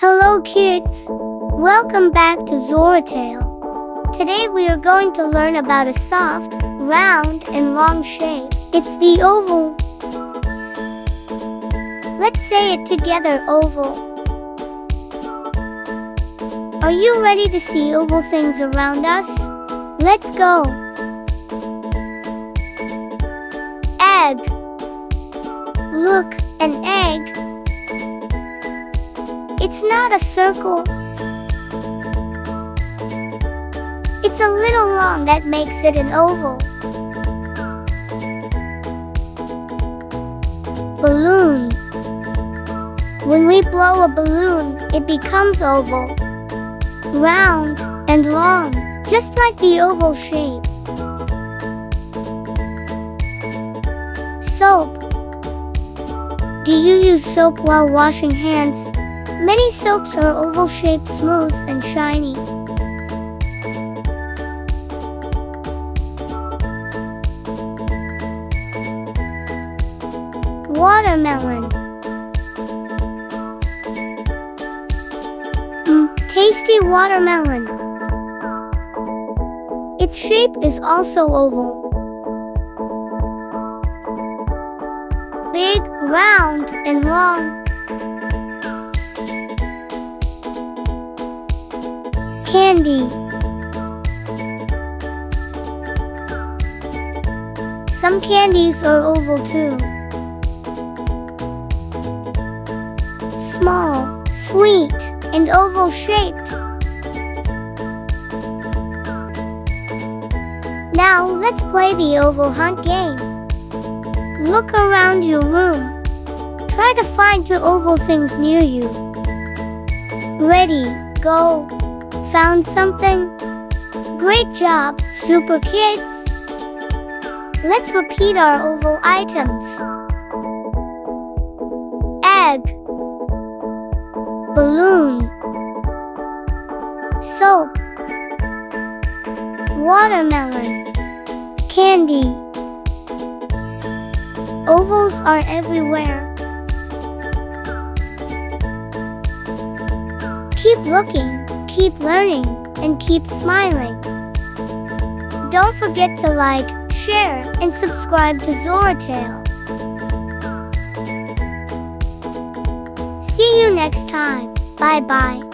Hello kids! Welcome back to Xoratales. Today we are going to learn about a soft, round, and long shape. It's the oval. Let's say it together, oval. Are you ready to see oval things around us? Let's go! Egg. Look, an egg. It's not a circle. It's a little long that makes it an oval. Balloon. When we blow a balloon, it becomes oval, round, and long, just like the oval shape. Soap. Do you use soap while washing hands? Many soaps are oval-shaped, smooth, and shiny. Watermelon. Tasty watermelon. Its shape is also oval. Big, round, and long. Candy. Some candies are oval too. Small, sweet, and oval shaped. Now let's play the oval hunt game. Look around your room. Try to find the oval things near you. Ready, go. Found something? Great job, super kids! Let's repeat our oval items. Egg. Balloon. Soap. Watermelon. Candy. Ovals are everywhere. Keep looking, keep learning, and keep smiling. Don't forget to like, share, and subscribe to Xoratales. See you next time. Bye-bye.